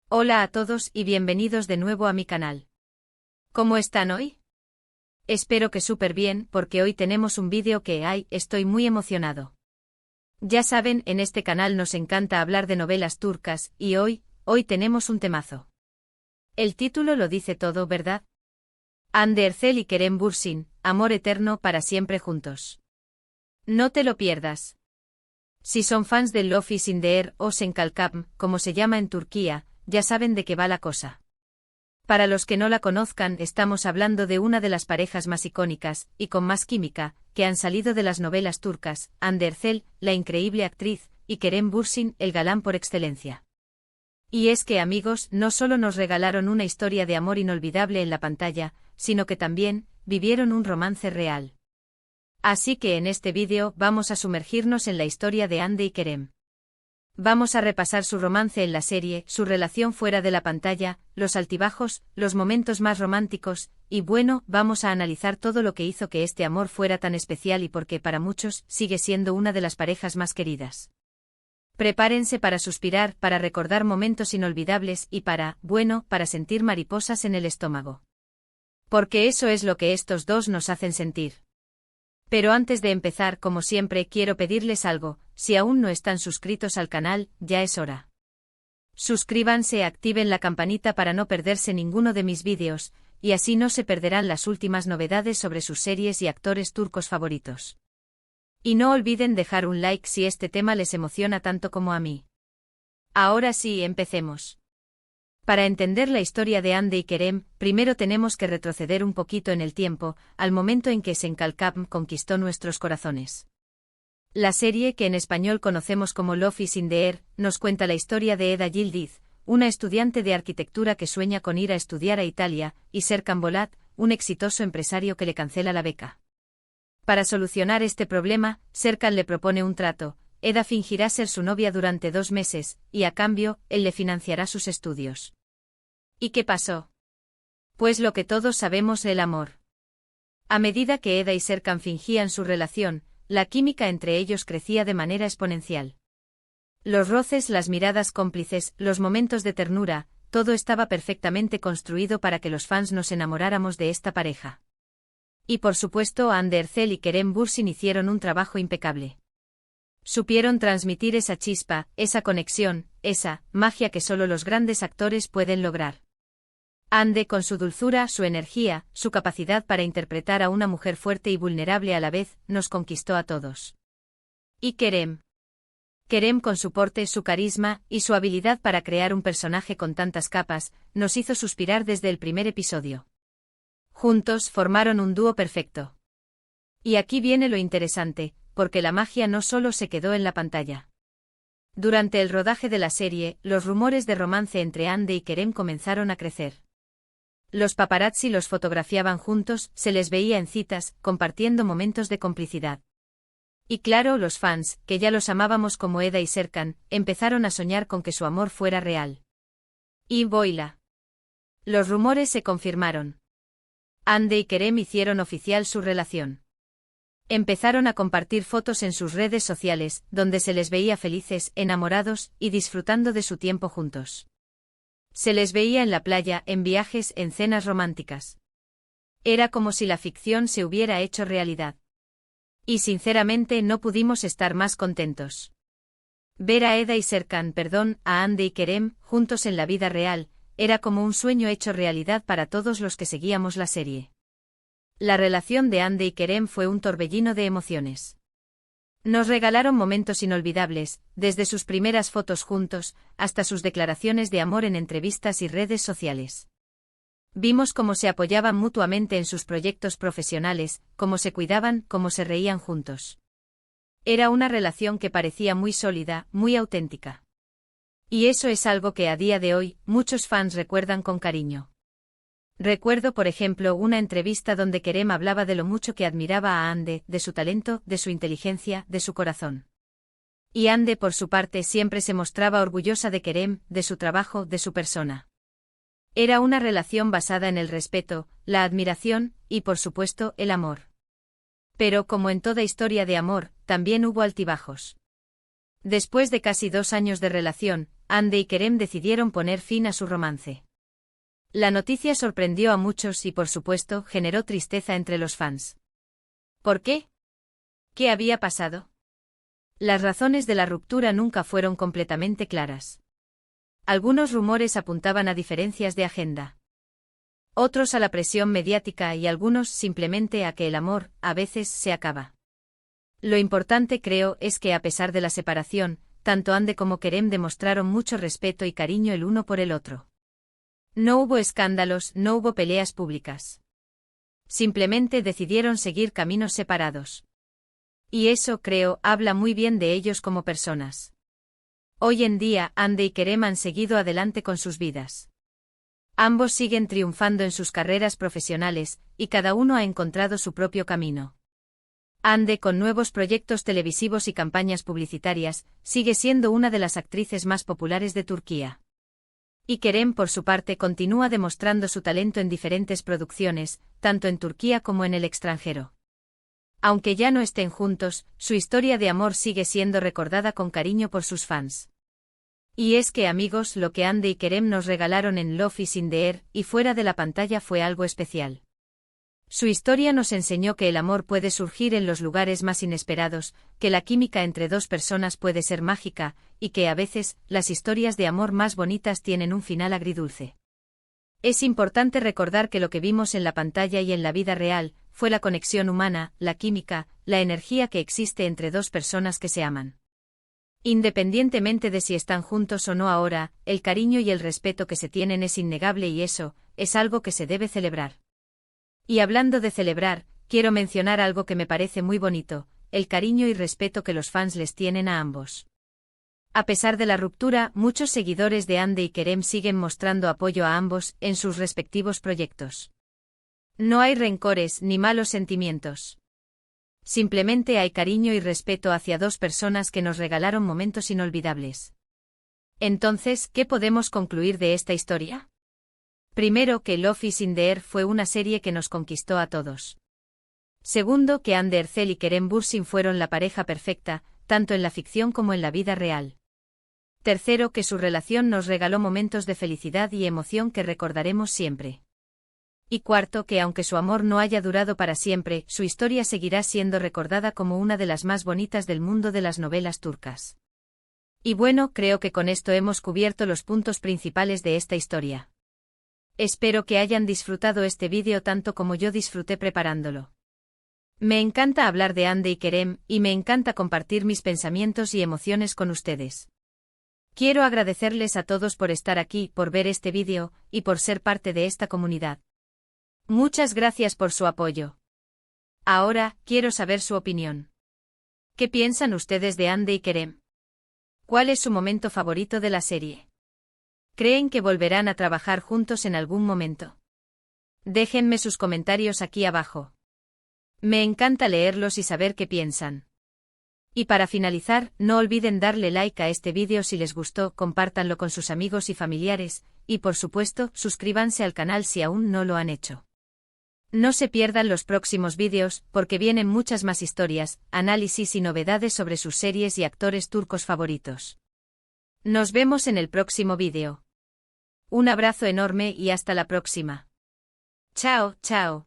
Hola a todos y bienvenidos de nuevo a mi canal. ¿Cómo están hoy? Espero que súper bien porque hoy tenemos un vídeo que estoy muy emocionado. Ya saben, en este canal nos encanta hablar de novelas turcas y hoy tenemos un temazo. El título lo dice todo, ¿verdad? Hande Erçel y Kerem Bürsin, amor eterno para siempre juntos. No te lo pierdas. Si son fans del Love is in the Air o Senkalkam, como se llama en Turquía, ya saben de qué va la cosa. Para los que no la conozcan, estamos hablando de una de las parejas más icónicas, y con más química, que han salido de las novelas turcas, Hande Erçel, la increíble actriz, y Kerem Bürsin, el galán por excelencia. Y es que, amigos, no solo nos regalaron una historia de amor inolvidable en la pantalla, sino que también vivieron un romance real. Así que en este vídeo vamos a sumergirnos en la historia de Hande y Kerem. Vamos a repasar su romance en la serie, su relación fuera de la pantalla, los altibajos, los momentos más románticos, y bueno, vamos a analizar todo lo que hizo que este amor fuera tan especial y por qué para muchos sigue siendo una de las parejas más queridas. Prepárense para suspirar, para recordar momentos inolvidables y para sentir mariposas en el estómago. Porque eso es lo que estos dos nos hacen sentir. Pero antes de empezar, como siempre, quiero pedirles algo: si aún no están suscritos al canal, ya es hora. Suscríbanse, activen la campanita para no perderse ninguno de mis vídeos, y así no se perderán las últimas novedades sobre sus series y actores turcos favoritos. Y no olviden dejar un like si este tema les emociona tanto como a mí. Ahora sí, empecemos. Para entender la historia de Hande y Kerem, primero tenemos que retroceder un poquito en el tiempo, al momento en que Senkalkam conquistó nuestros corazones. La serie, que en español conocemos como Love is in the Air, nos cuenta la historia de Eda Yildiz, una estudiante de arquitectura que sueña con ir a estudiar a Italia, y Serkan Bolat, un exitoso empresario que le cancela la beca. Para solucionar este problema, Serkan le propone un trato: Eda fingirá ser su novia durante 2 meses, y a cambio, él le financiará sus estudios. ¿Y qué pasó? Pues lo que todos sabemos, el amor. A medida que Eda y Serkan fingían su relación, la química entre ellos crecía de manera exponencial. Los roces, las miradas cómplices, los momentos de ternura, todo estaba perfectamente construido para que los fans nos enamoráramos de esta pareja. Y por supuesto, Hande Erçel y Kerem Bürsin hicieron un trabajo impecable. Supieron transmitir esa chispa, esa conexión, esa magia que solo los grandes actores pueden lograr. Hande, con su dulzura, su energía, su capacidad para interpretar a una mujer fuerte y vulnerable a la vez, nos conquistó a todos. ¿Y Kerem? Kerem, con su porte, su carisma, y su habilidad para crear un personaje con tantas capas, nos hizo suspirar desde el primer episodio. Juntos formaron un dúo perfecto. Y aquí viene lo interesante, porque la magia no solo se quedó en la pantalla. Durante el rodaje de la serie, los rumores de romance entre Hande y Kerem comenzaron a crecer. Los paparazzi los fotografiaban juntos, se les veía en citas, compartiendo momentos de complicidad. Y claro, los fans, que ya los amábamos como Eda y Serkan, empezaron a soñar con que su amor fuera real. Y voila. Los rumores se confirmaron. Hande y Kerem hicieron oficial su relación. Empezaron a compartir fotos en sus redes sociales, donde se les veía felices, enamorados, y disfrutando de su tiempo juntos. Se les veía en la playa, en viajes, en cenas románticas. Era como si la ficción se hubiera hecho realidad. Y sinceramente no pudimos estar más contentos. Ver a Eda y Serkan, a Hande y Kerem, juntos en la vida real, era como un sueño hecho realidad para todos los que seguíamos la serie. La relación de Hande y Kerem fue un torbellino de emociones. Nos regalaron momentos inolvidables, desde sus primeras fotos juntos, hasta sus declaraciones de amor en entrevistas y redes sociales. Vimos cómo se apoyaban mutuamente en sus proyectos profesionales, cómo se cuidaban, cómo se reían juntos. Era una relación que parecía muy sólida, muy auténtica. Y eso es algo que a día de hoy, muchos fans recuerdan con cariño. Recuerdo, por ejemplo, una entrevista donde Kerem hablaba de lo mucho que admiraba a Hande, de su talento, de su inteligencia, de su corazón. Y Hande, por su parte, siempre se mostraba orgullosa de Kerem, de su trabajo, de su persona. Era una relación basada en el respeto, la admiración, y por supuesto, el amor. Pero como en toda historia de amor, también hubo altibajos. Después de casi 2 años de relación, Hande y Kerem decidieron poner fin a su romance. La noticia sorprendió a muchos y, por supuesto, generó tristeza entre los fans. ¿Por qué? ¿Qué había pasado? Las razones de la ruptura nunca fueron completamente claras. Algunos rumores apuntaban a diferencias de agenda. Otros a la presión mediática y algunos simplemente a que el amor, a veces, se acaba. Lo importante, creo, es que a pesar de la separación, tanto Hande como Kerem demostraron mucho respeto y cariño el uno por el otro. No hubo escándalos, no hubo peleas públicas. Simplemente decidieron seguir caminos separados. Y eso, creo, habla muy bien de ellos como personas. Hoy en día, Hande y Kerem han seguido adelante con sus vidas. Ambos siguen triunfando en sus carreras profesionales, y cada uno ha encontrado su propio camino. Hande, con nuevos proyectos televisivos y campañas publicitarias, sigue siendo una de las actrices más populares de Turquía. Y Kerem, por su parte, continúa demostrando su talento en diferentes producciones, tanto en Turquía como en el extranjero. Aunque ya no estén juntos, su historia de amor sigue siendo recordada con cariño por sus fans. Y es que, amigos, lo que Hande y Kerem nos regalaron en Love is in the Air y fuera de la pantalla fue algo especial. Su historia nos enseñó que el amor puede surgir en los lugares más inesperados, que la química entre dos personas puede ser mágica, y que a veces, las historias de amor más bonitas tienen un final agridulce. Es importante recordar que lo que vimos en la pantalla y en la vida real, fue la conexión humana, la química, la energía que existe entre dos personas que se aman. Independientemente de si están juntos o no ahora, el cariño y el respeto que se tienen es innegable y eso, es algo que se debe celebrar. Y hablando de celebrar, quiero mencionar algo que me parece muy bonito, el cariño y respeto que los fans les tienen a ambos. A pesar de la ruptura, muchos seguidores de Hande y Kerem siguen mostrando apoyo a ambos en sus respectivos proyectos. No hay rencores ni malos sentimientos. Simplemente hay cariño y respeto hacia dos personas que nos regalaron momentos inolvidables. Entonces, ¿qué podemos concluir de esta historia? Primero, que Love is in the Air fue una serie que nos conquistó a todos. Segundo, que Hande Erçel y Kerem Bürsin fueron la pareja perfecta, tanto en la ficción como en la vida real. Tercero, que su relación nos regaló momentos de felicidad y emoción que recordaremos siempre. Y cuarto, que aunque su amor no haya durado para siempre, su historia seguirá siendo recordada como una de las más bonitas del mundo de las novelas turcas. Y bueno, creo que con esto hemos cubierto los puntos principales de esta historia. Espero que hayan disfrutado este vídeo tanto como yo disfruté preparándolo. Me encanta hablar de Hande y Kerem, y me encanta compartir mis pensamientos y emociones con ustedes. Quiero agradecerles a todos por estar aquí, por ver este vídeo, y por ser parte de esta comunidad. Muchas gracias por su apoyo. Ahora, quiero saber su opinión. ¿Qué piensan ustedes de Hande y Kerem? ¿Cuál es su momento favorito de la serie? ¿Creen que volverán a trabajar juntos en algún momento? Déjenme sus comentarios aquí abajo. Me encanta leerlos y saber qué piensan. Y para finalizar, no olviden darle like a este vídeo si les gustó, compártanlo con sus amigos y familiares, y por supuesto, suscríbanse al canal si aún no lo han hecho. No se pierdan los próximos vídeos, porque vienen muchas más historias, análisis y novedades sobre sus series y actores turcos favoritos. Nos vemos en el próximo vídeo. Un abrazo enorme y hasta la próxima. Chao, chao.